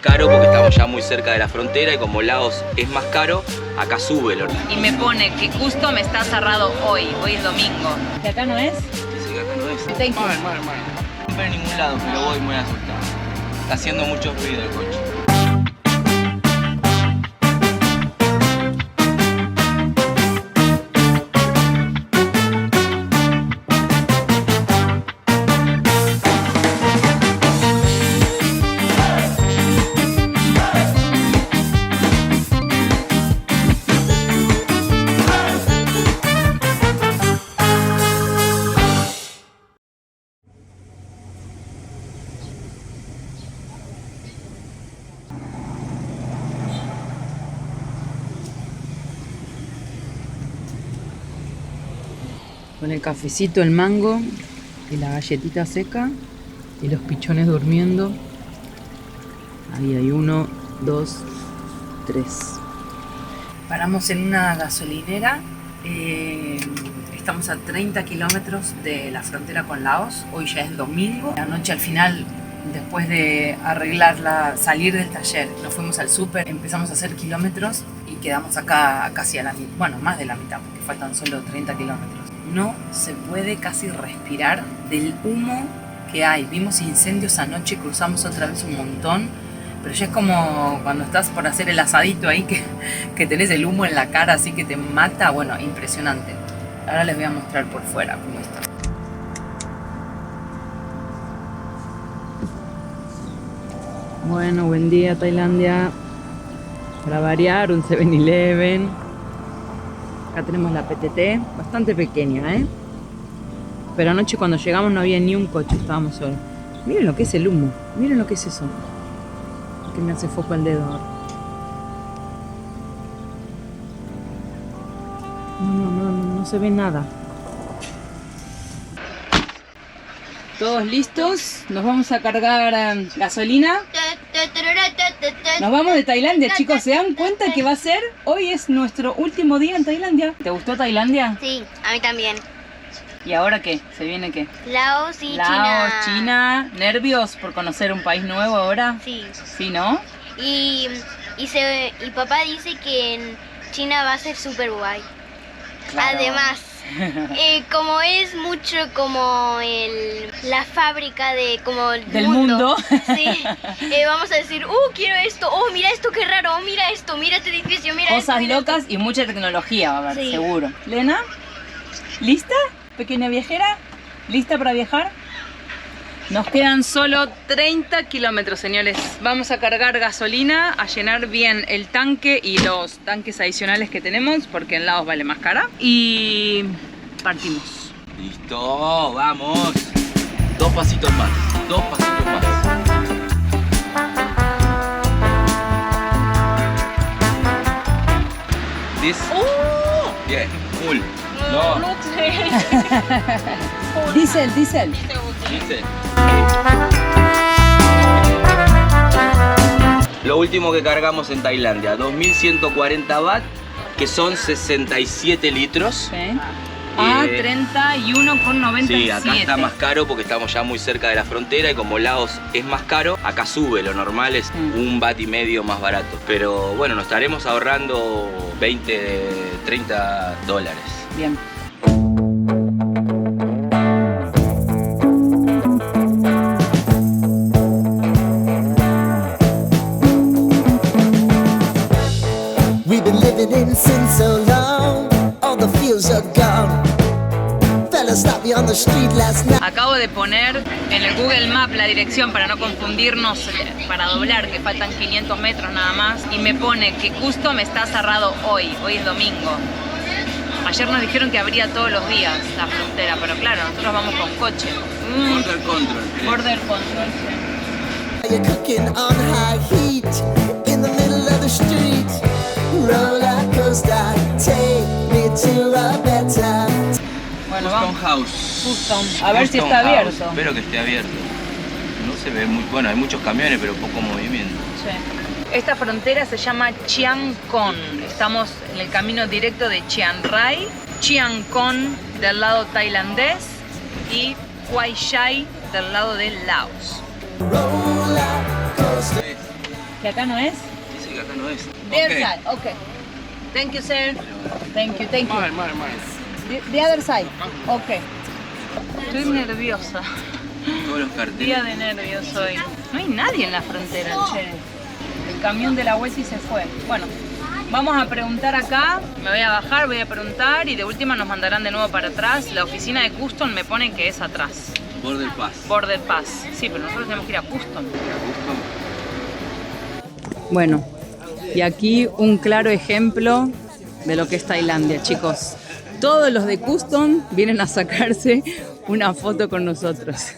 Caro porque estamos ya muy cerca de la frontera y como Laos es más caro, acá sube el horno. Y me pone que justo me está cerrado hoy es domingo. ¿Que acá no es? Dice que acá no es. Thank you. Bueno. No veo en ningún lado, pero voy muy asustado. Está haciendo mucho ruido el coche. Con el cafecito, el mango y la galletita seca y los pichones durmiendo. Ahí hay 1, 2, 3. Paramos en una gasolinera. Estamos a 30 kilómetros de la frontera con Laos. Hoy ya es domingo. Anoche al final, después de salir del taller, nos fuimos al súper, empezamos a hacer kilómetros y quedamos acá casi a la mitad. Bueno, más de la mitad porque faltan solo 30 kilómetros. No se puede casi respirar del humo que hay. Vimos incendios anoche, cruzamos otra vez un montón, pero ya es como cuando estás por hacer el asadito ahí que tenés el humo en la cara así que te mata. Bueno, impresionante. Ahora les voy a mostrar por fuera cómo está. Bueno, buen día Tailandia. Para variar, un 7-Eleven. Acá tenemos la PTT, bastante pequeña, ¿eh? Pero anoche cuando llegamos no había ni un coche, estábamos solos. Miren lo que es el humo, miren lo que es eso. Que me hace foco el dedo ahora. No se ve nada. ¿Todos listos? Nos vamos a cargar gasolina. Nos vamos de Tailandia, chicos. ¿Se dan cuenta que va a ser? Hoy es nuestro último día en Tailandia. ¿Te gustó Tailandia? Sí, a mí también. ¿Y ahora qué? ¿Se viene qué? Laos y Laos, China. China. ¿Nervios por conocer un país nuevo ahora? Sí. Sí, ¿no? Y papá dice que en China va a ser súper guay. Claro. Además, como es mucho como la fábrica de del mundo. Sí. Vamos a decir, quiero esto, mira esto, qué raro, mira esto, mira este edificio, mira Cosas esto, mira locas y mucha tecnología va a haber, Sí. seguro. Lena, ¿lista? Pequeña viajera, ¿lista para viajar? Nos quedan solo 30 kilómetros, señores. Vamos a cargar gasolina, a llenar bien el tanque y los tanques adicionales que tenemos, porque en Laos vale más cara. Y partimos. Listo, vamos. 2 pasitos más, 2 pasitos más. This. Bien, full. No. Diesel. ¿Viste? Lo último que cargamos en Tailandia, 2140 baht, que son 67 litros. ¿Sí? A 31,97. Sí, acá está más caro porque estamos ya muy cerca de la frontera y como Laos es más caro, acá sube, lo normal es 1,5 baht más barato. Pero bueno, nos estaremos ahorrando 20, 30 dólares. Bien. We've been living in sin so long, all the fields are gone. Fella stopped me on the street last night. Acabo de poner en el Google Map la dirección para no confundirnos, para doblar, que faltan 500 metros nada más. Y me pone que justo me está cerrado hoy es domingo. Ayer nos dijeron que abría todos los días la frontera, pero claro, nosotros vamos con coche. Border control. Border control. You're cooking on high heat in the middle of the street. Roller coaster, take me to a better. Bueno, Custom vamos. House. Custom. A ver si Custom está House. abierto. Espero que esté abierto. No se ve muy... Bueno, hay muchos camiones, pero poco movimiento. Sí. Esta frontera se llama Chiang Khon. Estamos en el camino directo de Chiang Rai, Chiang Khon del lado tailandés y Hua Chai del lado de Laos. Roller coaster. ¿Que acá no es? Dice que acá no es. The other Ok. side, okay. Thank you, sir. Thank you, thank you. Mile. The other side, okay. Estoy nerviosa. Todos los carteles. Día de nervios hoy. No hay nadie en la frontera, che. El camión de la Huesi se fue. Bueno, vamos a preguntar acá. Me voy a bajar, voy a preguntar y de última nos mandarán de nuevo para atrás. La oficina de Custom me pone que es atrás. Border Pass. Border Pass. Sí, pero nosotros tenemos que ir a Custom. Bueno, y aquí un claro ejemplo de lo que es Tailandia, chicos. Todos los de Custom vienen a sacarse una foto con nosotros.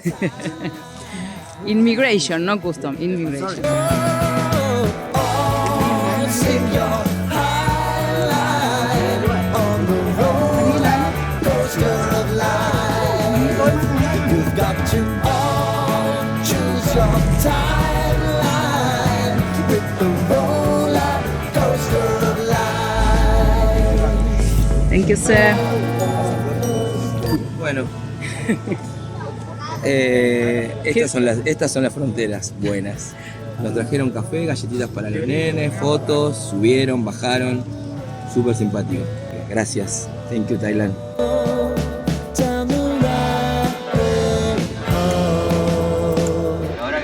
Immigration, no Custom, Immigration. Sing your highlight on the roller coaster of life. You've got to all choose your timeline with the roller coaster of life. Thank you, sir. Bueno. Estas son las fronteras buenas. Nos trajeron café, galletitas para los nenes, fotos, subieron, bajaron. Súper simpático. Gracias. Thank you, Thailand.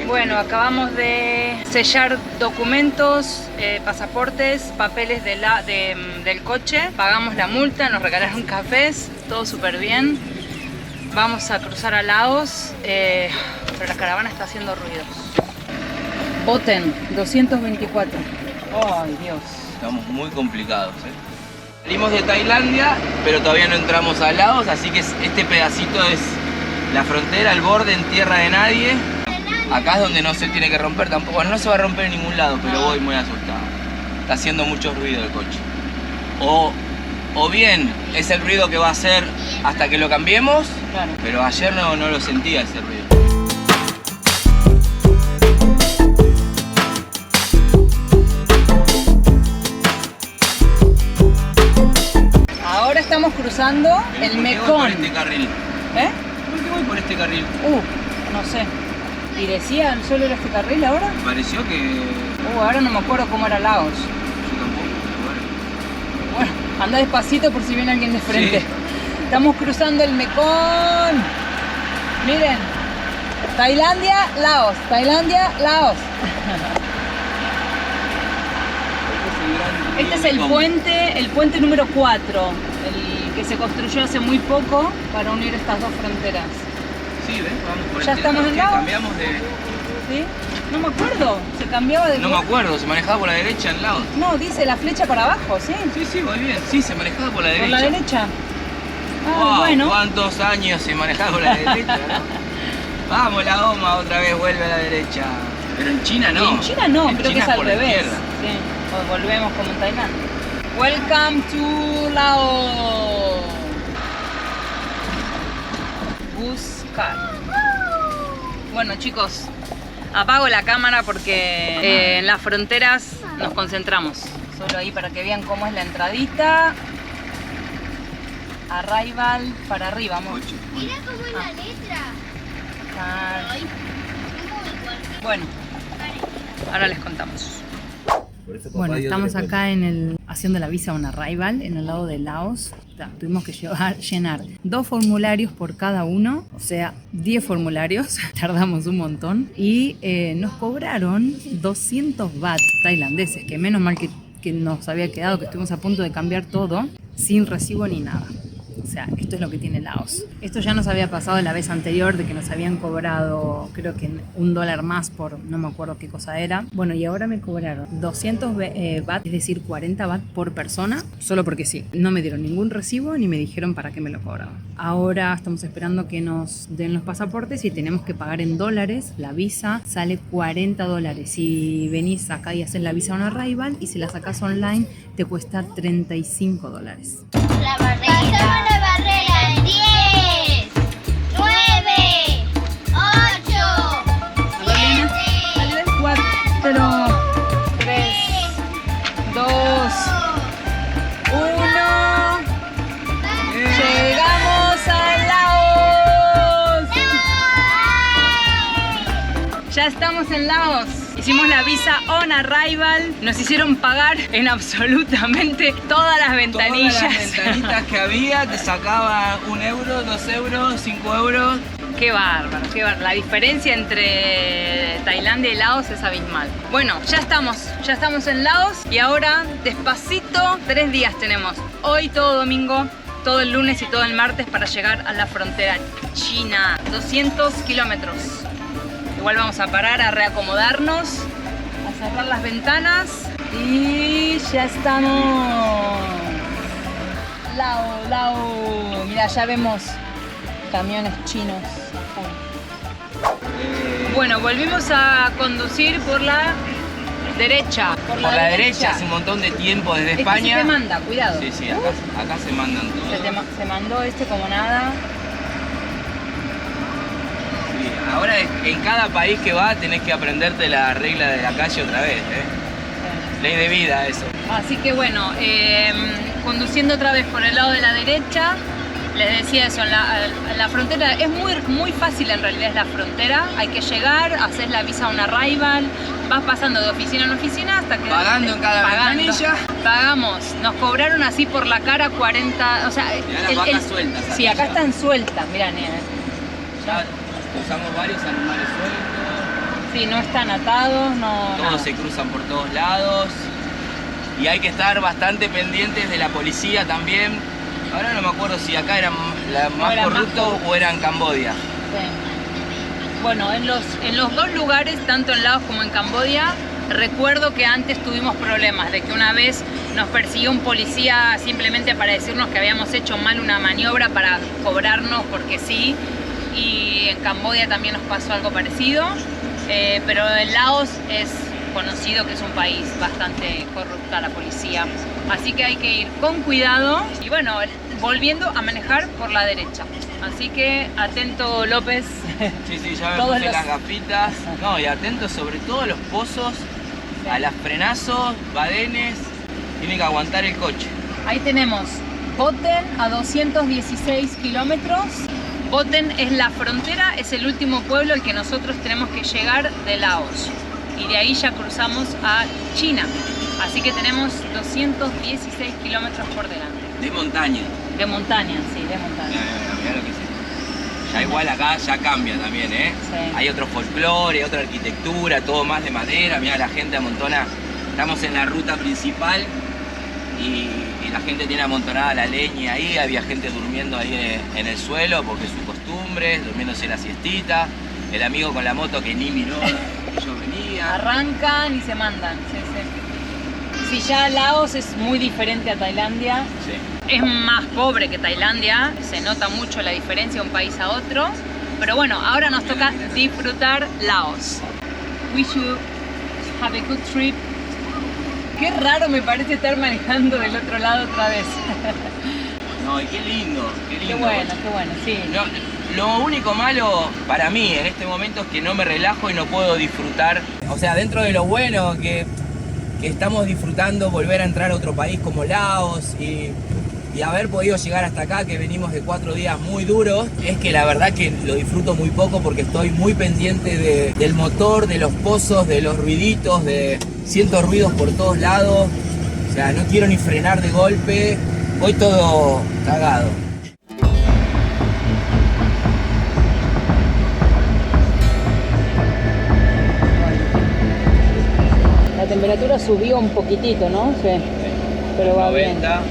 Bueno, acabamos de sellar documentos, pasaportes, papeles del coche. Pagamos la multa, nos regalaron cafés, todo súper bien. Vamos a cruzar a Laos, pero la caravana está haciendo ruidos. Boten, 224. Ay, Dios. Estamos muy complicados, Salimos de Tailandia, pero todavía no entramos a Laos, así que este pedacito es la frontera, el borde en tierra de nadie. Acá es donde no se tiene que romper tampoco. Bueno, no se va a romper en ningún lado, pero voy muy asustado. Está haciendo mucho ruido el coche. O bien es el ruido que va a hacer hasta que lo cambiemos, Claro. pero ayer no lo sentía ese ruido. Ahora estamos cruzando el ¿Por qué voy Mekong. por este carril? ¿Eh? ¿Por qué voy por este carril? No sé. ¿Y decían solo era este carril ahora? Me pareció que... Ahora no me acuerdo cómo era Laos. Yo tampoco, pero Bueno, anda despacito por si viene alguien de frente. Sí. Estamos cruzando el Mekong. Miren. Tailandia, Laos. Tailandia, Laos. Este es el puente número 4, el que se construyó hace muy poco para unir estas dos fronteras. Sí, ¿ves? Vamos por ¿Ya este estamos lado, en que Laos? cambiamos de... ¿Sí? No me acuerdo. Se cambiaba de No me acuerdo, se manejaba por la derecha en Laos. No, dice la flecha para abajo, ¿sí? Sí, voy bien. Sí, se manejaba por la Por derecha. la derecha. Ah, Wow, bueno. ¿cuántos años se manejaba por la derecha? ¿No? Vamos, la goma otra vez vuelve a la derecha. Pero en China no. Y en China no, En creo China que es al por la revés. izquierda. Sí, o volvemos como en Tailandia. Welcome to Laos. Buscar. Bueno, chicos, apago la cámara porque en las fronteras nos concentramos. Solo ahí para que vean cómo es la entradita. Arrival para arriba, vamos. Mira cómo es la letra. Ay, muy Bueno, ahora les contamos. Bueno, estamos acá haciendo la visa on arrival en el lado de Laos. Tuvimos que llenar 2 formularios por cada uno, o sea, 10 formularios. Tardamos un montón y nos cobraron 200 baht tailandeses, que menos mal que nos había quedado, que estuvimos a punto de cambiar todo sin recibo ni nada. O sea, esto es lo que tiene Laos. Esto ya nos había pasado la vez anterior de que nos habían cobrado, creo que $1 más por no me acuerdo qué cosa era. Bueno, y ahora me cobraron 200 baht, es decir, 40 baht por persona, solo porque sí. No me dieron ningún recibo ni me dijeron para qué me lo cobraban. Ahora estamos esperando que nos den los pasaportes y tenemos que pagar en dólares. La visa sale $40. Si venís acá y haces la visa on arrival y si la sacas online, te cuesta $35. La barrera. Pasamos la barrera en 10, 9, 8, 7, 4, 3, 2, 1. ¡Llegamos a Laos! ¡Ya estamos en Laos! Y Hicimos la visa on arrival. Nos hicieron pagar en absolutamente todas las ventanillas. Todas las ventanitas que había te sacaba 1 euro, 2 euros, 5 euros. Qué bárbaro, qué bárbaro. La diferencia entre Tailandia y Laos es abismal. Bueno, ya estamos en Laos y ahora despacito 3 días tenemos. Hoy todo domingo, todo el lunes y todo el martes para llegar a la frontera china. 200 kilómetros. Igual vamos a parar a reacomodarnos, a cerrar las ventanas y ya estamos. Lao. Mira, ya vemos camiones chinos. Bueno, volvimos a conducir por la derecha. Por la derecha hace un montón de tiempo desde España. Sí te manda, cuidado. Sí, acá se mandan todos. Se mandó como nada. Sí, ahora en cada país que vas tenés que aprenderte la regla de la calle otra vez, Sí. Ley de vida eso. Así que bueno, conduciendo otra vez por el lado de la derecha. Les decía eso, la frontera es muy fácil en realidad, es la frontera. Hay que llegar, haces la visa on arrival, vas pasando de oficina en oficina hasta que... Pagando en cada ventanilla. Pagamos, nos cobraron así por la cara 40, o sea... Mirá las vacas sueltas. Sí, acá están sueltas, mirá, ya usamos varios animales sueltos. Sí, no están atados, no... Todos nada. se cruzan por todos lados. Y hay que estar bastante pendientes de la policía también. Ahora no me acuerdo si acá eran más corruptos o era en Camboya. Sí. Bueno, en los dos lugares, tanto en Laos como en Camboya, recuerdo que antes tuvimos problemas, de que una vez nos persiguió un policía simplemente para decirnos que habíamos hecho mal una maniobra para cobrarnos porque sí, y en Camboya también nos pasó algo parecido, pero en Laos es conocido que es un país bastante corrupta la policía, así que hay que ir con cuidado y bueno, volviendo a manejar por la derecha, así que atento López. Sí, ya me puse las gafitas, no, y atento sobre todo a los pozos, sí. A los frenazos, badenes, tiene que aguantar el coche. Ahí tenemos Boten a 216 kilómetros. Boten es la frontera, es el último pueblo al que nosotros tenemos que llegar de Laos. Y de ahí ya cruzamos a China. Así que tenemos 216 kilómetros por delante. De montaña. De montaña, sí, de montaña. Mirá lo que es. Ya igual acá ya cambia también, ¿eh? Sí. Hay otro folclore, otra arquitectura, todo más de madera. Mirá, la gente amontona. Estamos en la ruta principal y la gente tiene amontonada la leña ahí. Había gente durmiendo ahí en el suelo porque es su costumbre, durmiéndose la siestita. El amigo con la moto que ni miró. Yo venía. Arrancan y se mandan. Sí, ya Laos es muy diferente a Tailandia. Sí. Es más pobre que Tailandia, se nota mucho la diferencia de un país a otro. Pero bueno, ahora nos toca disfrutar Laos. Wish you have a good trip. Qué raro me parece estar manejando del otro lado otra vez. No, y qué lindo, qué lindo. Qué bueno, sí. No, lo único malo para mí en este momento es que no me relajo y no puedo disfrutar. O sea, dentro de lo bueno que estamos disfrutando volver a entrar a otro país como Laos y haber podido llegar hasta acá, que venimos de 4 días muy duros, es que la verdad que lo disfruto muy poco porque estoy muy pendiente del motor, de los pozos, de los ruiditos, siento ruidos por todos lados. O sea, no quiero ni frenar de golpe, voy todo cagado. La temperatura subió un poquitito, ¿no? Sí. Pero va 90. bien.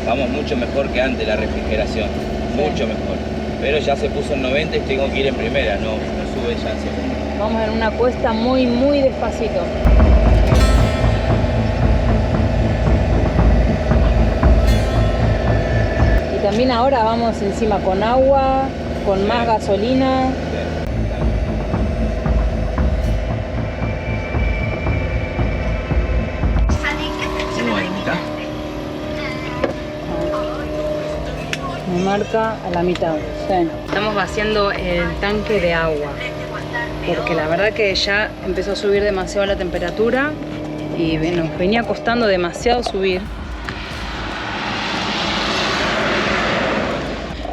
Vamos mucho mejor que antes la refrigeración, mucho mejor. Pero ya se puso en 90 y tengo que ir en primera, no sube ya en segunda. Vamos en una cuesta muy despacito. Y también ahora vamos encima con agua, con más gasolina. Me marca a la mitad. Sí. Estamos vaciando el tanque de agua porque la verdad que ya empezó a subir demasiado la temperatura y nos venía costando demasiado subir.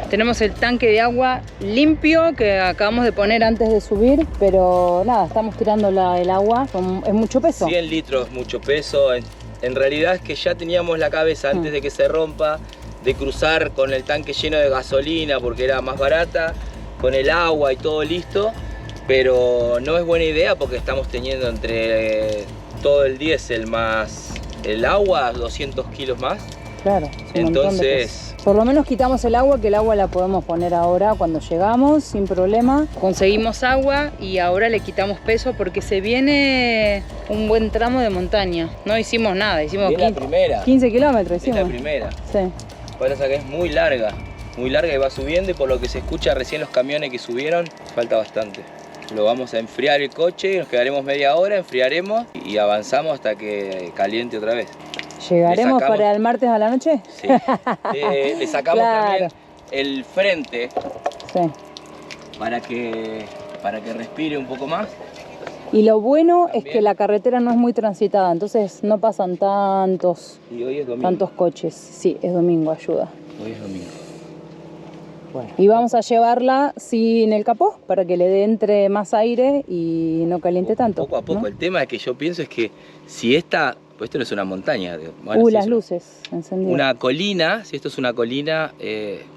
Tenemos el tanque de agua limpio que acabamos de poner antes de subir, pero nada, estamos tirando el agua, es mucho peso. 100 litros, mucho peso. En realidad es que ya teníamos la cabeza antes de que se rompa, de cruzar con el tanque lleno de gasolina porque era más barata, con el agua y todo listo, pero no es buena idea porque estamos teniendo entre todo el diésel más el agua 200 kilos más. Claro, entonces por lo menos quitamos el agua, que el agua la podemos poner ahora cuando llegamos sin problema. Conseguimos agua y ahora le quitamos peso porque se viene un buen tramo de montaña. No hicimos nada, hicimos 15 kilómetros. Es la primera. Sí. Pasa que es muy larga y va subiendo, y por lo que se escucha recién los camiones que subieron, falta bastante. Lo vamos a enfriar el coche, nos quedaremos media hora, enfriaremos y avanzamos hasta que caliente otra vez. ¿Llegaremos para el martes a la noche? Sí. Le sacamos también el frente, sí, para que respire un poco más. Y lo bueno también es que la carretera no es muy transitada, entonces no pasan tantos coches. Sí, es domingo, ayuda. Hoy es domingo. Bueno. Y vamos a llevarla sin el capó para que le entre más aire y no caliente tanto. Poco a poco, ¿no? El tema que yo pienso es que si pues esto no es una montaña. Las luces encendidas. Una colina, si esto es una colina,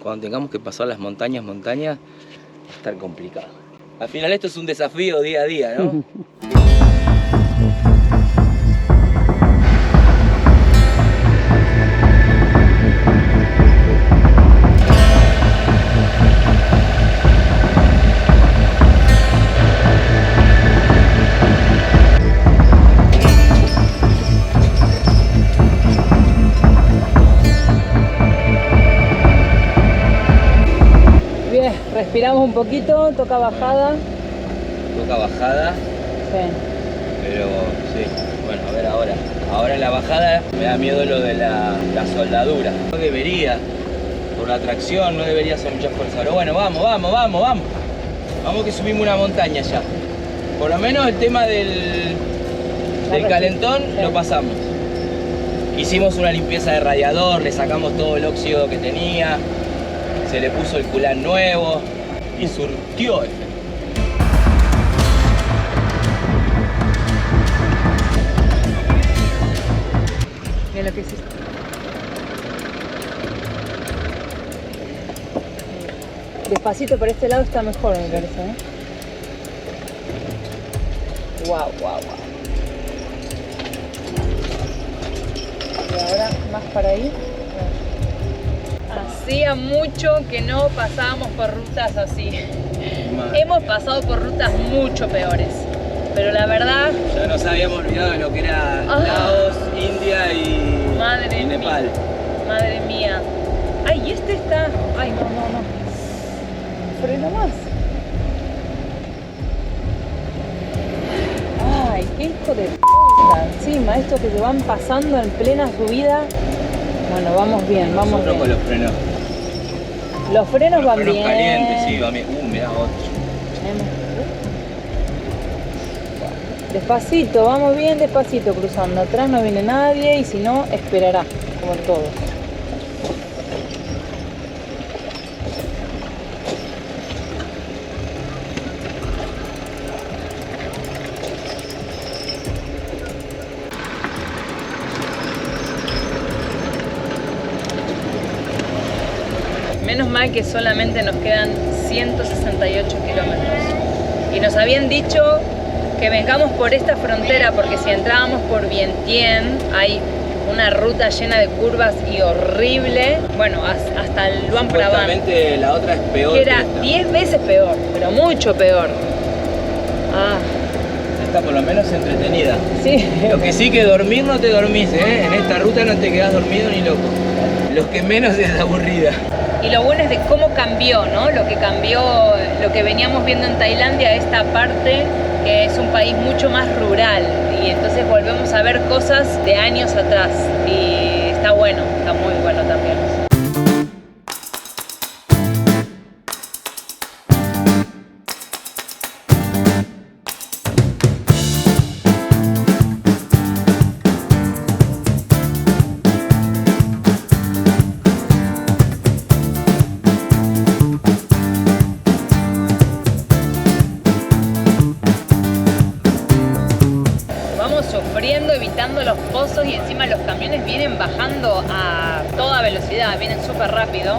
cuando tengamos que pasar las montañas, va a estar complicado. Al final esto es un desafío día a día, ¿no? Respiramos un poquito, toca bajada. Toca bajada. Sí. Pero sí, bueno, a ver ahora. Ahora en la bajada me da miedo lo de la soldadura. No debería, por la tracción, no debería hacer mucha fuerza. Pero bueno, vamos. Vamos que subimos una montaña ya. Por lo menos el tema del calentón lo pasamos. Hicimos una limpieza de radiador, le sacamos todo el óxido que tenía. Se le puso el culán nuevo y surtió efecto. Mira lo que hiciste. Despacito por este lado está mejor, me parece, ¿eh? Wow. Y ahora más para ahí. Hacía mucho que no pasábamos por rutas así. Hemos pasado por rutas mucho peores, pero la verdad... Ya nos habíamos olvidado de lo que era Laos, India y Nepal. Madre mía. Ay, este está... Ay, no. Freno más. Ay, qué hijo de puta. Encima, estos que se van pasando en plena subida. Bueno, vamos bien, vamos bien. Con los frenos. Los frenos van bien. Calientes, sí, van bien. Mirá otro. Despacito, vamos bien despacito cruzando. Atrás no viene nadie y si no, esperará, como todo. Menos mal que solamente nos quedan 168 kilómetros. Y nos habían dicho que vengamos por esta frontera porque si entrábamos por Vientiane hay una ruta llena de curvas y horrible. Bueno, hasta el Luang Prabang. Supuestamente la otra es peor. Que era 10 veces peor, pero mucho peor. Esta por lo menos entretenida. Sí. Lo que sí que dormir no te dormís, ¿eh? En esta ruta no te quedás dormido ni loco. Lo que menos es aburrida. Y lo bueno es de cómo cambió, ¿no? Lo que cambió, lo que veníamos viendo en Tailandia, esta parte que es un país mucho más rural. Y entonces volvemos a ver cosas de años atrás. Y está bueno, está muy bueno también. Vamos sufriendo, evitando los pozos y encima los camiones vienen bajando a toda velocidad, vienen súper rápido.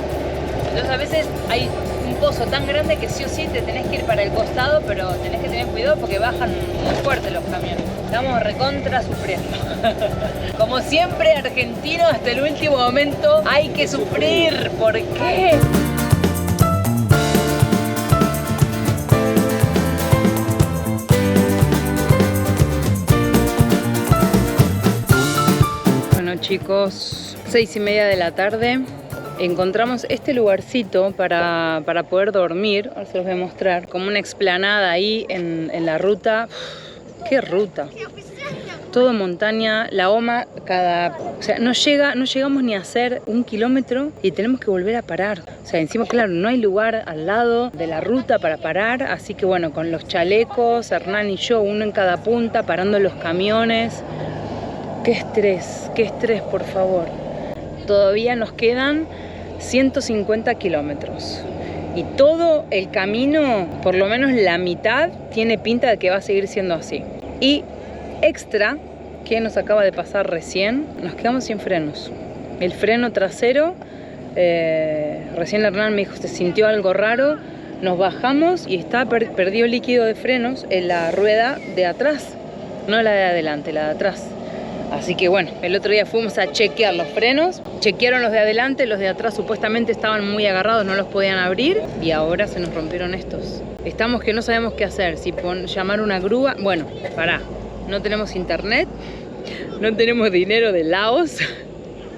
Entonces a veces hay un pozo tan grande que sí o sí te tenés que ir para el costado, pero tenés que tener cuidado porque bajan muy fuerte los camiones. Estamos recontra sufriendo. Como siempre, argentino, hasta el último momento hay que sufrir. ¿Por qué? Bueno chicos, 6:30 de la tarde. Encontramos este lugarcito para poder dormir. Ahora se los voy a mostrar. Como una explanada ahí en la ruta. ¡Qué ruta! Todo montaña, la Oma, o sea, no llegamos ni a hacer 1 kilómetro y tenemos que volver a parar. O sea, encima, claro, no hay lugar al lado de la ruta para parar, así que bueno, con los chalecos, Hernán y yo, uno en cada punta, parando los camiones. ¡Qué estrés, por favor! Todavía nos quedan 150 kilómetros. Y todo el camino, por lo menos la mitad, tiene pinta de que va a seguir siendo así. Y extra, que nos acaba de pasar recién, nos quedamos sin frenos. El freno trasero, recién Hernán me dijo, se sintió algo raro. Nos bajamos y perdió líquido de frenos en la rueda de atrás. No la de adelante, la de atrás. Así que bueno, el otro día fuimos a chequear los frenos, chequearon los de adelante, los de atrás supuestamente estaban muy agarrados, no los podían abrir y ahora se nos rompieron estos. Estamos que no sabemos qué hacer, si llamar una grúa. Bueno, pará, no tenemos internet, no tenemos dinero de Laos.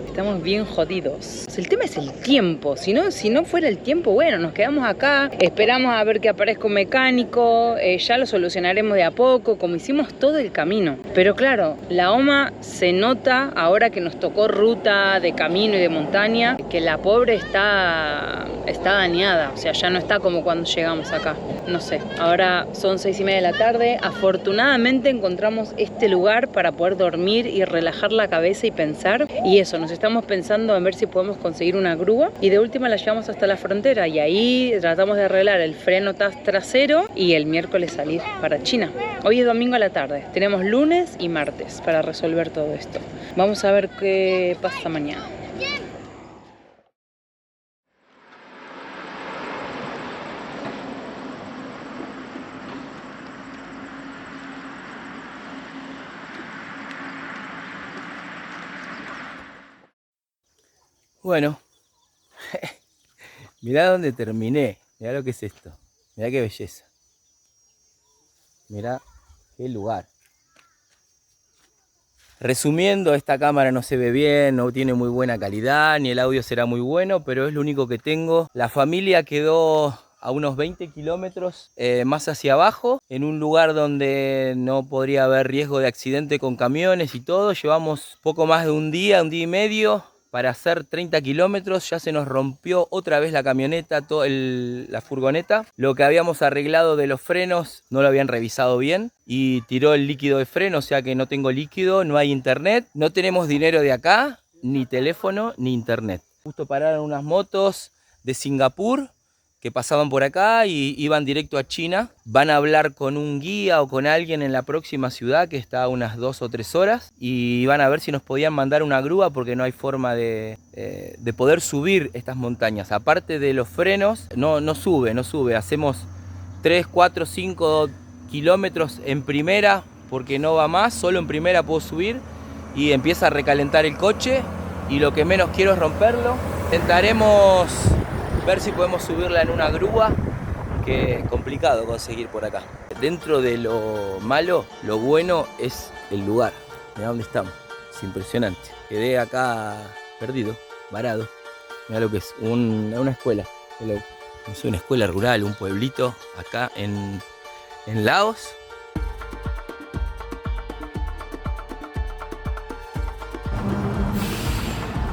Estamos bien jodidos. El tema es el tiempo. Si no fuera el tiempo, bueno, nos quedamos acá, esperamos a ver que aparezca un mecánico, ya lo solucionaremos de a poco, como hicimos todo el camino. Pero claro, la Oma se nota ahora que nos tocó ruta de camino y de montaña, que la pobre está dañada. O sea, ya no está como cuando llegamos acá. No sé, ahora son 6:30 de la tarde. Afortunadamente encontramos este lugar para poder dormir y relajar la cabeza y pensar. Y eso, nos estamos pensando en ver si podemos conseguir una grúa y de última la llevamos hasta la frontera y ahí tratamos de arreglar el freno trasero y el miércoles salir para China. Hoy es domingo a la tarde, tenemos lunes y martes para resolver todo esto. Vamos a ver qué pasa mañana. Bueno, mirá dónde terminé, mirá lo que es esto, mirá qué belleza, mirá qué lugar. Resumiendo, esta cámara no se ve bien, no tiene muy buena calidad, ni el audio será muy bueno, pero es lo único que tengo. La familia quedó a unos 20 kilómetros más hacia abajo, en un lugar donde no podría haber riesgo de accidente con camiones y todo. Llevamos poco más de un día y medio. Para hacer 30 kilómetros ya se nos rompió otra vez la camioneta, la furgoneta. Lo que habíamos arreglado de los frenos no lo habían revisado bien y tiró el líquido de freno, o sea que no tengo líquido, no hay internet, no tenemos dinero de acá, ni teléfono, ni internet. Justo pararon unas motos de Singapur que pasaban por acá y iban directo a China. Van a hablar con un guía o con alguien en la próxima ciudad que está a unas 2 o 3 horas y van a ver si nos podían mandar una grúa porque no hay forma de poder subir estas montañas. Aparte de los frenos, no sube. Hacemos 3, 4, 5 kilómetros en primera porque no va más, solo en primera puedo subir y empieza a recalentar el coche y lo que menos quiero es romperlo. Intentaremos ver si podemos subirla en una grúa, que es complicado conseguir por acá. Dentro de lo malo, lo bueno es el lugar. Mirá dónde estamos, es impresionante. Quedé acá perdido, varado. Mirá lo que es, una escuela. Es una escuela rural, un pueblito acá en Laos.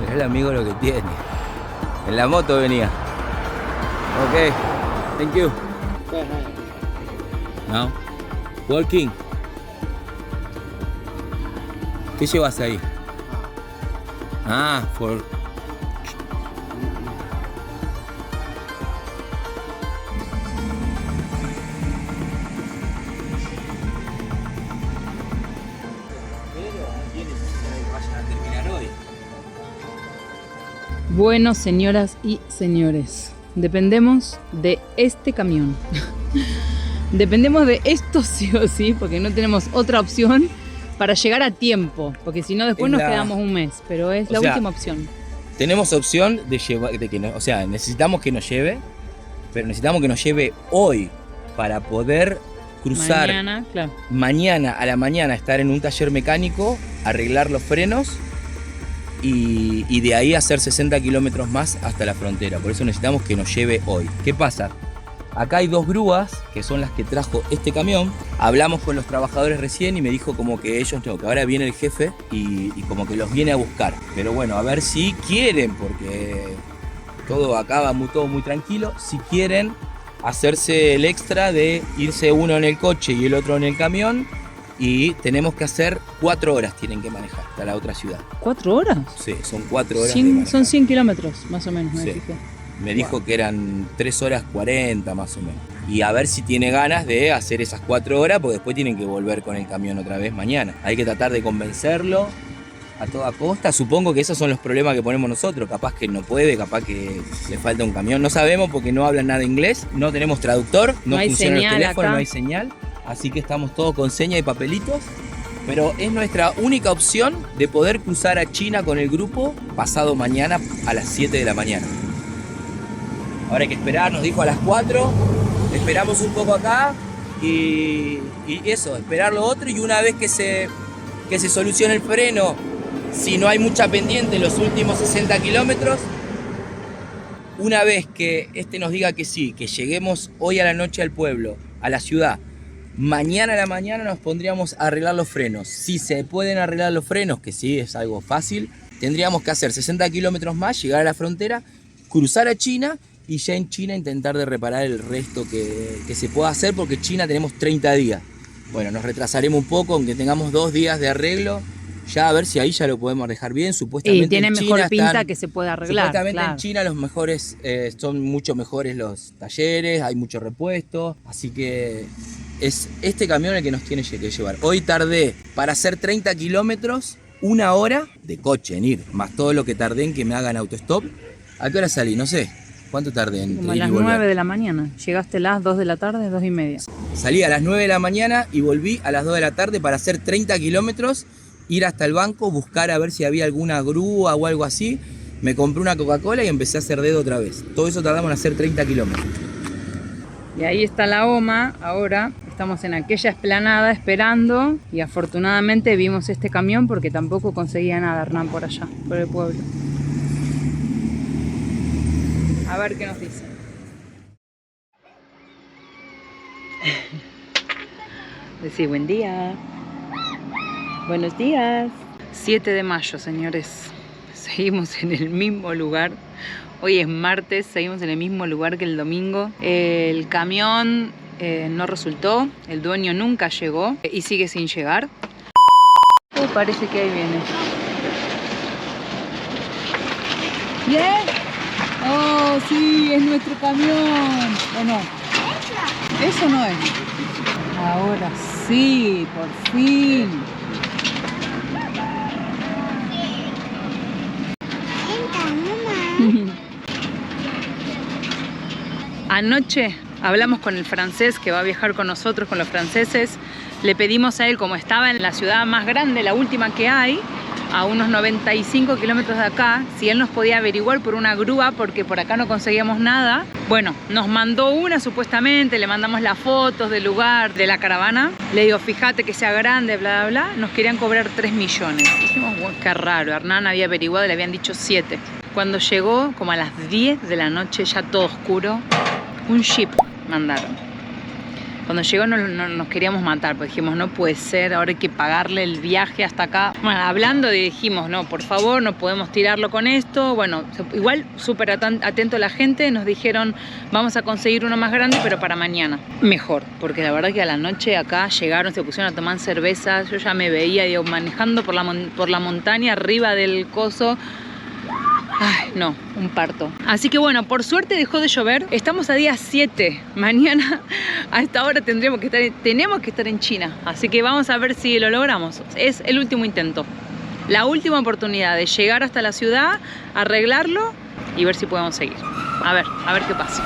Mirá el amigo lo que tiene. En la moto venía. Okay, thank you. Now, walking. ¿Qué llevas ahí? For... Bueno, señoras y señores, dependemos de este camión. Dependemos de esto sí o sí, porque no tenemos otra opción para llegar a tiempo, porque si no después nos quedamos un mes, pero es la última opción. Tenemos opción de llevar, necesitamos que nos lleve, pero necesitamos que nos lleve hoy para poder cruzar mañana, claro. Mañana a la mañana, estar en un taller mecánico, arreglar los frenos y de ahí hacer 60 kilómetros más hasta la frontera. Por eso necesitamos que nos lleve hoy. ¿Qué pasa? Acá hay 2 grúas, que son las que trajo este camión. Hablamos con los trabajadores recién y me dijo como que ellos no, que ahora viene el jefe y como que los viene a buscar. Pero bueno, a ver si quieren, porque todo acá va todo muy tranquilo. Si quieren hacerse el extra de irse uno en el coche y el otro en el camión, y tenemos que hacer 4 horas tienen que manejar hasta la otra ciudad. ¿4 horas? Sí, son 4 horas. Son 100 kilómetros, más o menos, me sí. dije. Me dijo que eran 3 horas 40 más o menos. Y a ver si tiene ganas de hacer esas 4 horas, porque después tienen que volver con el camión otra vez mañana. Hay que tratar de convencerlo a toda costa. Supongo que esos son los problemas que ponemos nosotros. Capaz que no puede, capaz que le falta un camión. No sabemos porque no hablan nada de inglés. No tenemos traductor, no funciona el teléfono, no hay señal. Así que estamos todos con señas y papelitos. Pero es nuestra única opción de poder cruzar a China con el grupo pasado mañana a las 7 de la mañana. Ahora hay que esperar, nos dijo a las 4, esperamos un poco acá y eso, esperar lo otro, y una vez que se solucione el freno, si no hay mucha pendiente los últimos 60 kilómetros, una vez que nos diga que sí, que lleguemos hoy a la noche al pueblo, a la ciudad, mañana a la mañana nos pondríamos a arreglar los frenos. Si se pueden arreglar los frenos, que sí, es algo fácil, tendríamos que hacer 60 kilómetros más, llegar a la frontera, cruzar a China, y ya en China intentar de reparar el resto que se pueda hacer, porque China tenemos 30 días. Bueno, nos retrasaremos un poco, aunque tengamos 2 días de arreglo, ya a ver si ahí ya lo podemos dejar bien. Supuestamente y tiene en mejor China pinta que se puede arreglar. Supuestamente claro. En China los mejores, son mucho mejores los talleres, hay mucho repuesto, así que es este camión el que nos tiene que llevar. Hoy tardé para hacer 30 kilómetros, 1 hora de coche en ir, más todo lo que tardé en que me hagan autostop. ¿A qué hora salí? No sé. ¿Cuánto tardé en Como ir a las y volver? 9 de la mañana. Llegaste a las 2 de la tarde, 2 y media. Salí a las 9 de la mañana y volví a las 2 de la tarde para hacer 30 kilómetros, ir hasta el banco, buscar a ver si había alguna grúa o algo así. Me compré una Coca-Cola y empecé a hacer dedo otra vez. Todo eso tardamos en hacer 30 kilómetros. Y ahí está la OMA. Ahora estamos en aquella explanada esperando. Y afortunadamente vimos este camión porque tampoco conseguía nada Hernán por allá, por el pueblo. A ver qué nos dice. Decí buen día. Buenos días. 7 de mayo, señores. Seguimos en el mismo lugar. Hoy es martes, seguimos en el mismo lugar que el domingo. El camión no resultó, el dueño nunca llegó y sigue sin llegar. Parece que ahí viene. ¿Bien? ¡Oh, sí! ¡Es nuestro camión! ¿O no? ¿Eso no es? Ahora sí, por fin. Anoche hablamos con el francés que va a viajar con nosotros, con los franceses. Le pedimos a él, como estaba en la ciudad más grande, la última que hay, a unos 95 kilómetros de acá, si él nos podía averiguar por una grúa, porque por acá no conseguíamos nada. Bueno, nos mandó una supuestamente, le mandamos las fotos del lugar, de la caravana. Le digo, fíjate que sea grande, bla, bla, bla. Nos querían cobrar 3 millones. Dijimos, bueno, qué raro. Hernán había averiguado y le habían dicho 7. Cuando llegó, como a las 10 de la noche, ya todo oscuro, un jeep mandaron. Cuando llegó no nos queríamos matar, porque dijimos, no puede ser, ahora hay que pagarle el viaje hasta acá. Bueno, hablando dijimos, no, por favor, no podemos tirarlo con esto. Bueno, igual súper atento a la gente, nos dijeron, vamos a conseguir uno más grande, pero para mañana. Mejor, porque la verdad que a la noche acá llegaron, se pusieron a tomar cervezas, yo ya me veía, digo, manejando por la montaña, arriba del coso. Ay, no, un parto. Así que bueno, por suerte dejó de llover. Estamos a día 7. Mañana a esta hora tenemos que estar en China. Así que vamos a ver si lo logramos. Es el último intento. la última oportunidad de llegar hasta la ciudad, arreglarlo y ver si podemos seguir. A ver qué pasa.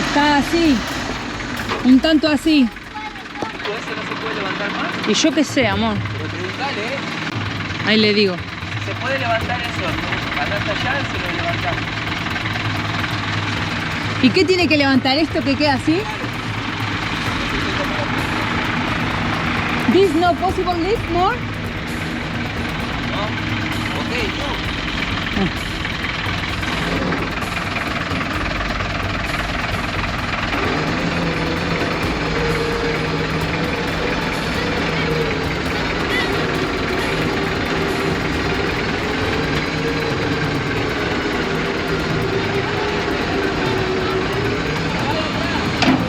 Está así, un tanto así. ¿Ese no se puede levantar más? Y yo qué sé, amor. Pero preguntale, Ahí le digo. ¿se puede levantar eso? Andá hasta allá y se lo levantamos. ¿Y qué tiene que levantar esto que queda así? This no possible lift more? ¿No? Ok, no.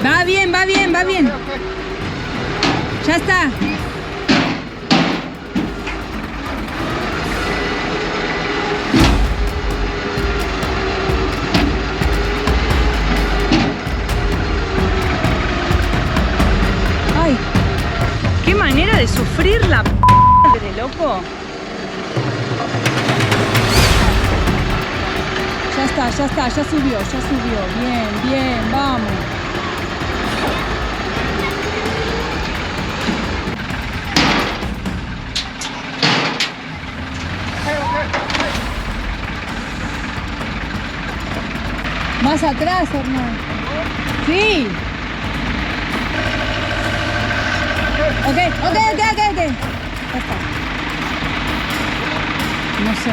Va bien, va bien, va bien. Ya está. Ay, qué manera de sufrir la p*** de loco. Ya está, ya subió. Bien, bien, vamos. Más atrás, Hernán. Sí. Ok. Ya está. No sé.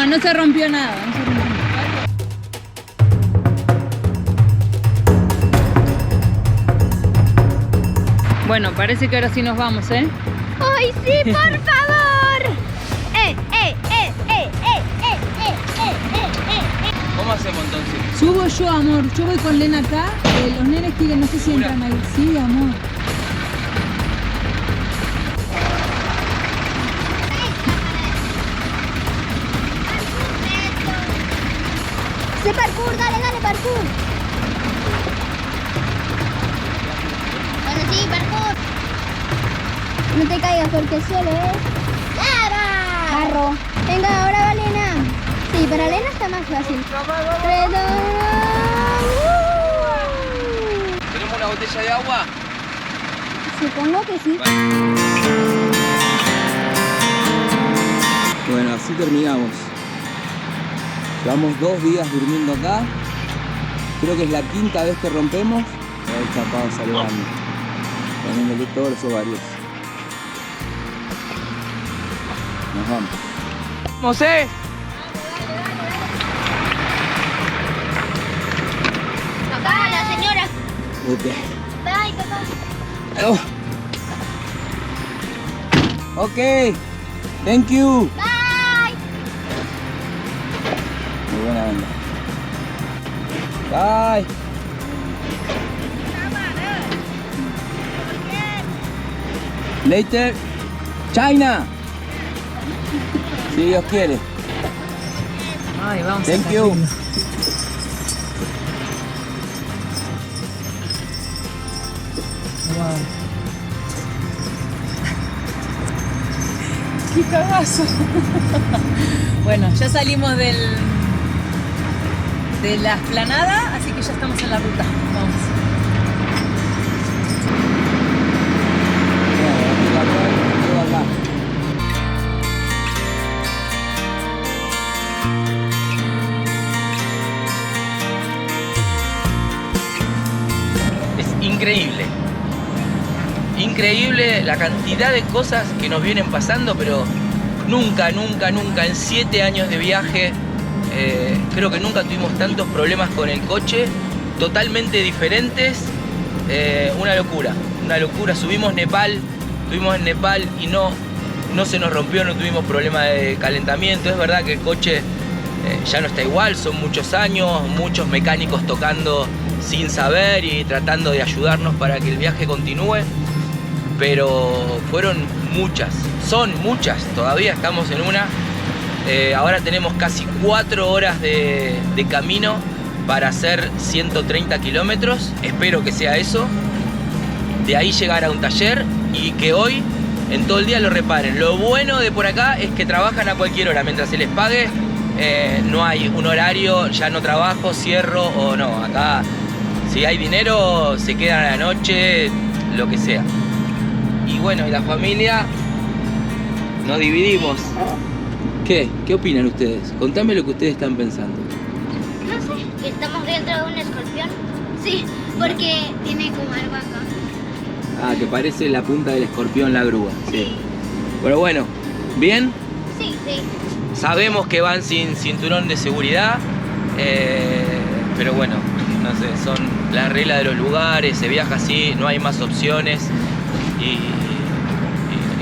No se rompió nada. Bueno, parece que ahora sí nos vamos, ¿eh? ¡Ay, sí, por favor! ¿Cómo hacemos entonces? Subo yo, amor. Yo voy con Lena acá. Los nenes quieren, no sé si entran ahí. Sí, amor. ¡Se parkour! ¡Dale, parkour! Bueno, sí, parkour. No te caigas porque el suelo es... ¡Lava! Barro. Venga, ahora va Lena. Sí, para Lena está más fácil. ¿Tenemos una botella de agua? Supongo que sí. Bueno, así terminamos. Llevamos 2 días durmiendo acá. Creo que es la 5ª vez que rompemos. Ahí está Pau saludando. Poniéndole todos los ovarios. Nos vamos. ¡Vamos, Papá, la señora. Ok. Bye, papá. Oh. Ok. Thank you. Bye. Muy buena onda. Bye. Later. China. Si Dios quiere. Ay, vamos. Thank you. Wow. ¡Qué cagazo! Bueno, ya salimos de la explanada, así que ya estamos en la ruta. Vamos. Es increíble. Increíble la cantidad de cosas que nos vienen pasando, pero nunca en 7 años de viaje Creo que nunca tuvimos tantos problemas con el coche, totalmente diferentes. Una locura, una locura. Estuvimos en Nepal y no se nos rompió, no tuvimos problema de calentamiento. Es verdad que el coche ya no está igual, son muchos años, muchos mecánicos tocando sin saber y tratando de ayudarnos para que el viaje continúe, pero son muchas, todavía estamos en una. Ahora tenemos casi 4 horas de camino para hacer 130 kilómetros, espero que sea eso. De ahí llegar a un taller y que hoy en todo el día lo reparen. Lo bueno de por acá es que trabajan a cualquier hora, mientras se les pague. No hay un horario, ya no trabajo, cierro o no. Acá si hay dinero se quedan a la noche, lo que sea. Y bueno, y la familia nos dividimos. ¿Qué opinan ustedes? Contame lo que ustedes están pensando. No sé, que estamos dentro de un escorpión. Sí, porque tiene como algo acá. Ah, que parece la punta del escorpión la grúa. Sí. Pero bueno, ¿bien? Sí. Sabemos que van sin cinturón de seguridad, pero bueno, no sé, son las reglas de los lugares, se viaja así, no hay más opciones y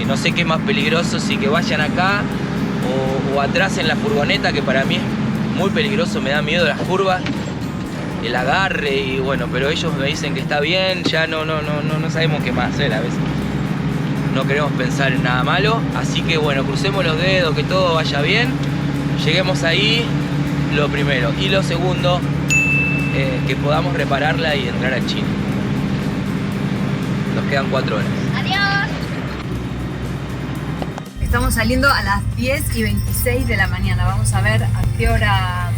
no sé qué es más peligroso, si que vayan acá o atrás en la furgoneta, que para mí es muy peligroso, me da miedo las curvas, el agarre y bueno, pero ellos me dicen que está bien, ya no sabemos qué más hacer a veces. No queremos pensar en nada malo, así que bueno, crucemos los dedos, que todo vaya bien, lleguemos ahí, lo primero. Y lo segundo, que podamos repararla y entrar a China. Nos quedan 4 horas. Adiós. Estamos saliendo a las 10:26 de la mañana. Vamos a ver a qué hora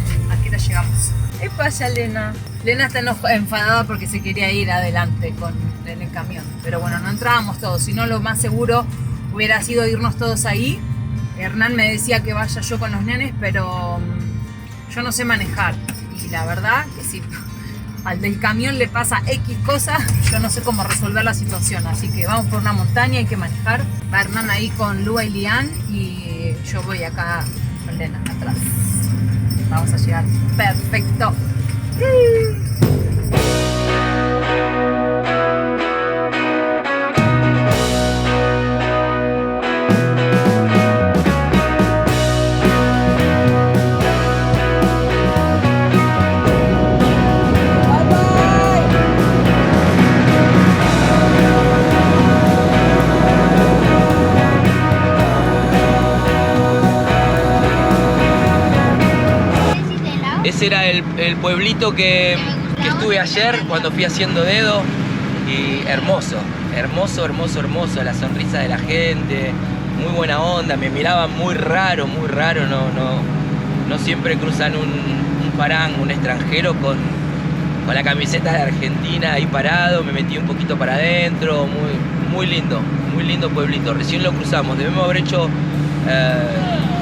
llegamos. ¿Qué pasa, Lena? Lena está enfadada porque se quería ir adelante en el camión. Pero bueno, no entrábamos todos. Si no, lo más seguro hubiera sido irnos todos ahí. Hernán me decía que vaya yo con los nenes, pero yo no sé manejar. Y la verdad que si al del camión le pasa X cosa, yo no sé cómo resolver la situación. Así que vamos por una montaña, hay que manejar. Va Hernán ahí con Lua y Lian y yo voy acá con Lena atrás. Vamos a llegar perfecto. Ese era el pueblito que estuve ayer cuando fui haciendo dedo y hermoso, la sonrisa de la gente, muy buena onda, me miraban muy raro, no siempre cruzan un parán, un extranjero con la camiseta de Argentina ahí parado, me metí un poquito para adentro, muy lindo pueblito, recién lo cruzamos, debemos haber hecho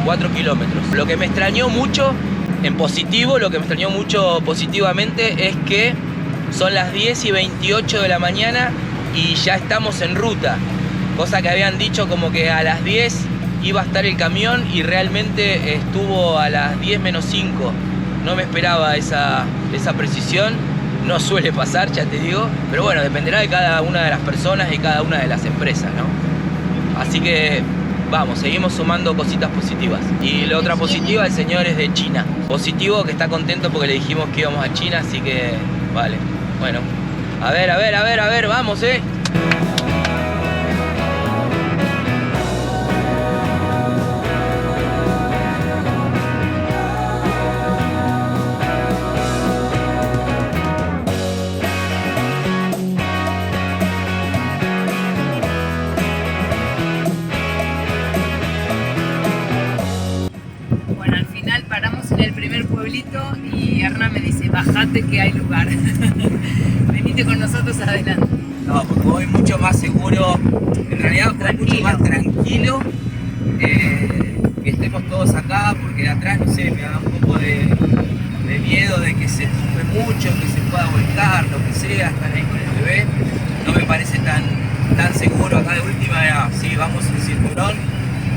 4 kilómetros. Lo que me extrañó mucho en positivo, lo que me extrañó mucho positivamente es que son las 10:28 de la mañana y ya estamos en ruta, cosa que habían dicho como que a las 10 iba a estar el camión y realmente estuvo a las 10 menos 5. No me esperaba esa precisión, no suele pasar, ya te digo, pero bueno, dependerá de cada una de las personas y cada una de las empresas, ¿no? Así que vamos, seguimos sumando cositas positivas. Y la otra positiva, el señor es de China. Positivo, que está contento porque le dijimos que íbamos a China, así que vale. Bueno, a ver, vamos, Y Hernán me dice, bajate que hay lugar. Venite con nosotros adelante. No, porque voy mucho más seguro, en realidad voy mucho más tranquilo que estemos todos acá, porque de atrás, no sé, me da un poco de miedo de que se tumbe mucho, que se pueda volcar, lo que sea, estar ahí con el bebé. No me parece tan seguro. Acá de última, sí, vamos en cinturón,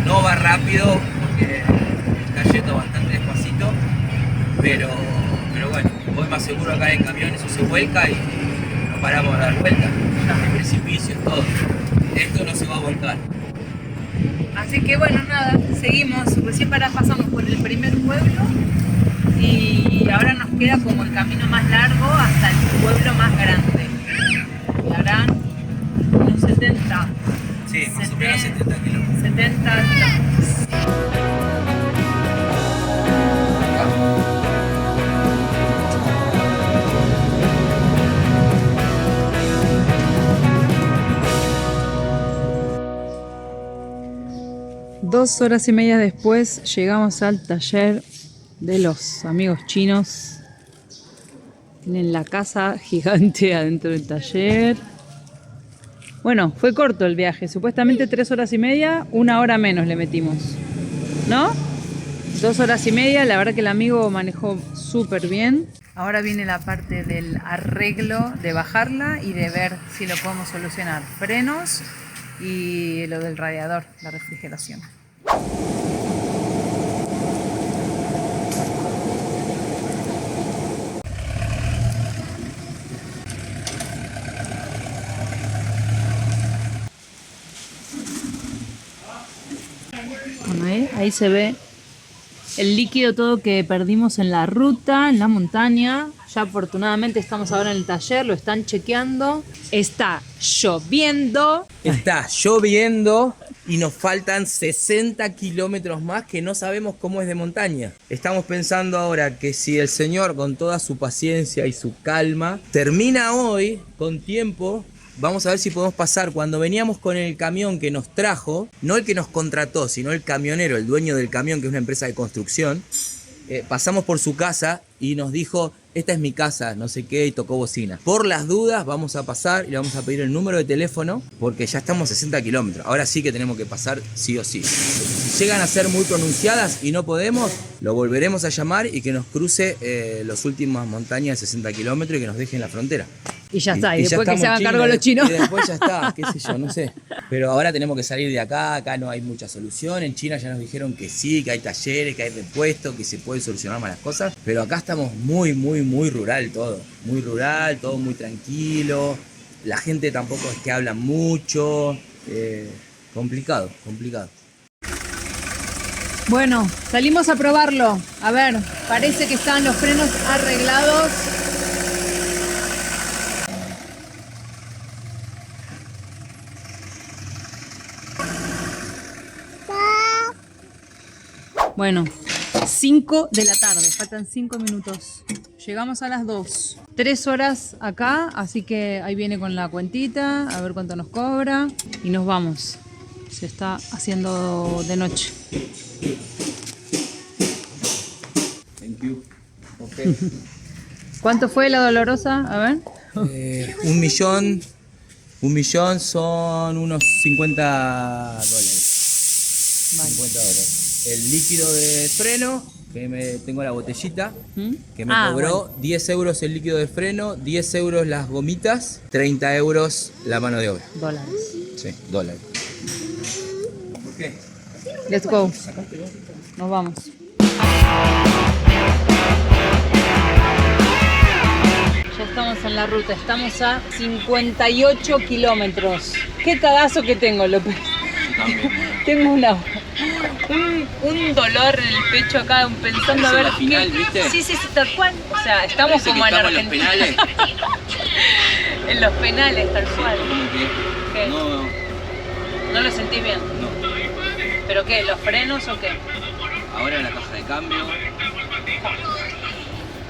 no va rápido porque está yendo bastante despacito. pero bueno, voy más seguro acá en el camión, eso se vuelca y no paramos a dar vuelta. Hay precipicios, todo. Esto no se va a volcar. Así que bueno, nada, seguimos. Recién pasamos por el primer pueblo y ahora nos queda como el camino más largo hasta el pueblo más grande. Y harán unos 70. Sí, más o menos 70 kilómetros. 70 kilómetros. 2 horas y media después llegamos al taller de los amigos chinos. Tienen la casa gigante adentro del taller. Bueno, fue corto el viaje. Supuestamente 3 horas y media, 1 hora menos le metimos. ¿No? 2 horas y media, la verdad que el amigo manejó súper bien. Ahora viene la parte del arreglo, de bajarla y de ver si lo podemos solucionar. Frenos y lo del radiador, la refrigeración. Bueno, ahí se ve el líquido todo que perdimos en la ruta, en la montaña. Ya afortunadamente estamos ahora en el taller, lo están chequeando. Está lloviendo. Está lloviendo y nos faltan 60 kilómetros más que no sabemos cómo es de montaña. Estamos pensando ahora que si el señor, con toda su paciencia y su calma, termina hoy con tiempo, vamos a ver si podemos pasar. Cuando veníamos con el camión que nos trajo, no el que nos contrató, sino el camionero, el dueño del camión, que es una empresa de construcción, pasamos por su casa y nos dijo: esta es mi casa, no sé qué, y tocó bocina. Por las dudas vamos a pasar y le vamos a pedir el número de teléfono, porque ya estamos 60 kilómetros. Ahora sí que tenemos que pasar sí o sí. Si llegan a ser muy pronunciadas y no podemos, lo volveremos a llamar y que nos cruce las últimas montañas de 60 kilómetros y que nos deje en la frontera. Y ya está, y ya después que se estamos hagan cargo los chinos. Y después ya está, qué sé yo, no sé. Pero ahora tenemos que salir de acá, acá no hay mucha solución. En China ya nos dijeron que sí, que hay talleres, que hay repuestos, que se pueden solucionar más las cosas. Pero acá estamos muy rural todo. Muy rural, todo muy tranquilo. La gente tampoco es que habla mucho. Complicado. Bueno, salimos a probarlo. A ver, parece que están los frenos arreglados. Bueno, 5 de la tarde, faltan 5 minutos. Llegamos a las 2. 3 horas acá, así que ahí viene con la cuentita, a ver cuánto nos cobra. Y nos vamos. Se está haciendo de noche. Thank you. Okay. ¿Cuánto fue la dolorosa? A ver. 1 millón. 1 millón son unos $50. Vale. $50. El líquido de freno, que tengo la botellita, que me cobró bueno. 10 euros el líquido de freno, 10 euros las gomitas, 30 euros la mano de obra. Dólares. Sí, dólares. Ok. Let's go. Nos vamos. Ya estamos en la ruta, estamos a 58 kilómetros. Qué cagazo que tengo, López. Tengo un dolor en el pecho acá pensando a ver la final, qué... ¿viste? Sí, tal cual. O sea, estamos como en Argentina. En los penales. En los penales, tal cual. ¿Qué? ¿No lo sentís bien? No. ¿Pero qué? ¿Los frenos o qué? Ahora en la caja de cambio.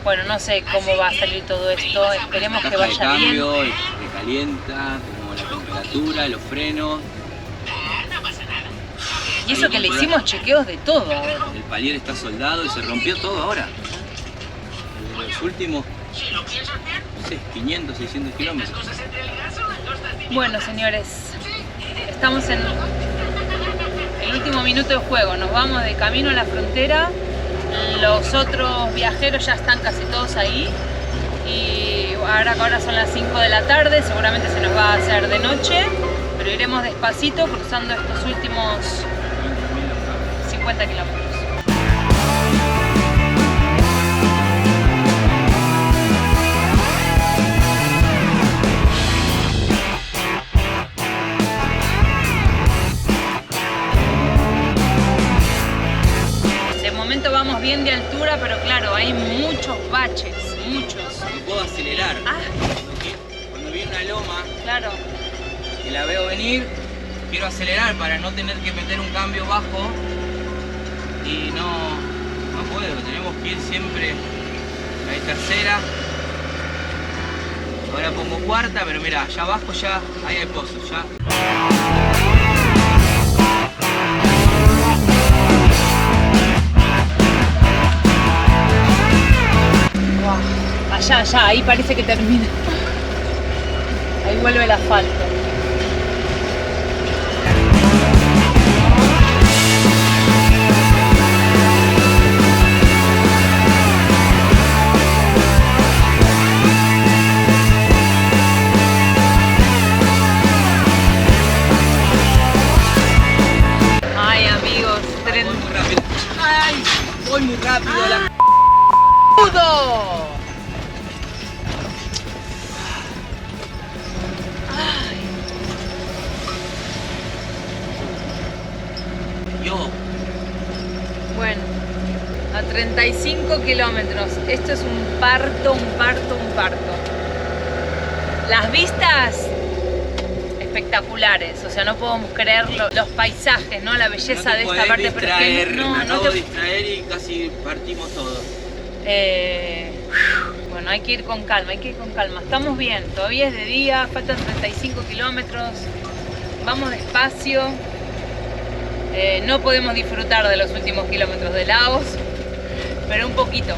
Bueno, no sé cómo va a salir todo esto. Esperemos que vaya bien. La caja de cambio, recalienta, como la temperatura, los frenos. Y eso que le hicimos chequeos de todo ahora. El palier está soldado y se rompió todo ahora. Los últimos, no sé, 500, 600 kilómetros. Bueno, señores, estamos en el último minuto de juego. Nos vamos de camino a la frontera. Los otros viajeros ya están casi todos ahí. Y ahora son las 5 de la tarde, seguramente se nos va a hacer de noche. Pero iremos despacito cruzando estos últimos 50 kilómetros. momento vamos bien de altura, pero claro, hay muchos baches, muchos. No puedo acelerar. Ah, Cuando viene una loma claro. y la veo venir, quiero acelerar para no tener que meter un cambio bajo y no puedo. Tenemos que ir siempre. Ahí tercera. Ahora pongo cuarta, pero mira, ya abajo ya ahí hay pozos, ya. Allá, ahí parece que termina. Ahí vuelve el asfalto. Ay, amigos, Voy muy rápido. ¡Ay! Voy muy rápido, la ¡Pudo! Yo. Bueno, a 35 kilómetros. Esto es un parto. Las vistas espectaculares, o sea, no podemos creer los paisajes, ¿no? La belleza de esta parte. Pero es que no, me acabo te- de distraer y casi partimos todo. Bueno, hay que ir con calma, Estamos bien, todavía es de día, faltan 35 kilómetros. Vamos despacio. No podemos disfrutar de los últimos kilómetros de Laos, pero un poquito.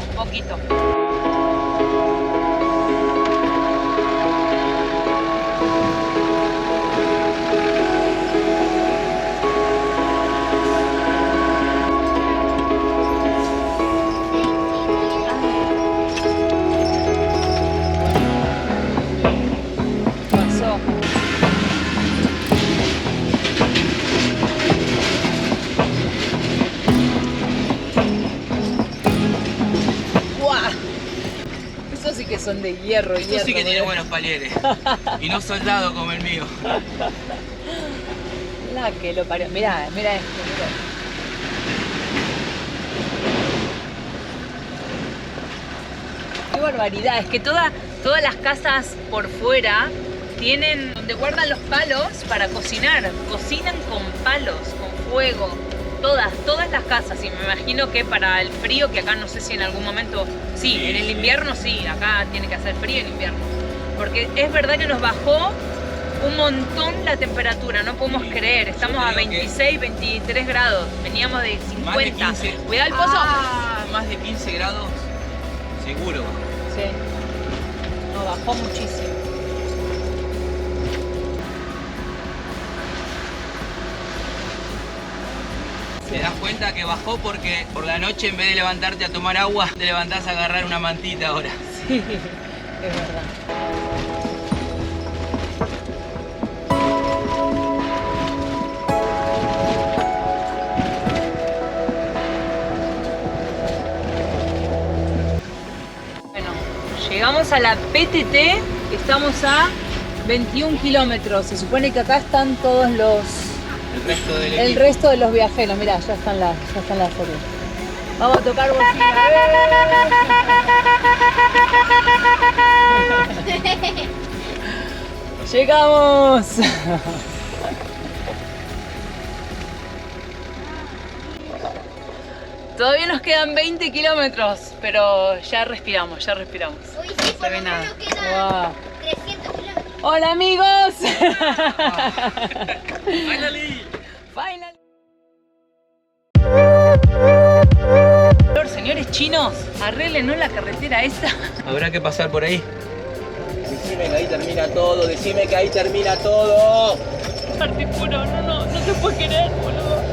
Pasó. ¡Guau! Esos sí que son de hierro. Esto sí que tiene buenos palieres. Y no soldado como el mío. La que lo parió. Mirá esto, mirá. Qué barbaridad, es que todas las casas por fuera tienen donde guardan los palos para cocinar. Cocinan con palos, con fuego. Todas las casas, y me imagino que para el frío, que acá no sé si en algún momento, sí, en el invierno sí, acá tiene que hacer frío en invierno. Porque es verdad que nos bajó un montón la temperatura, no podemos creer, estamos a 26, 23 grados, veníamos de 50. Más de 15. Cuidado el pozo. Más de 15 grados seguro. Sí. No, bajó muchísimo. ¿Te das cuenta que bajó porque por la noche en vez de levantarte a tomar agua, te levantás a agarrar una mantita ahora? Sí, es verdad. Bueno, llegamos a la PTT, estamos a 21 kilómetros. Se supone que acá están todos el resto de los viajeros. Mirá, ya están las fotos. Vamos a tocar bocina. ¡Llegamos! Todavía nos quedan 20 kilómetros, pero ya respiramos. Uy, sí, por ve lo nada. menos quedan Wow. 300 kilómetros. ¡Hola, amigos! Finally. Señores chinos, arréglenos la carretera esta. Habrá que pasar por ahí. Decime que ahí termina todo, decime que ahí termina todo. Artipuro, no se puede querer, boludo.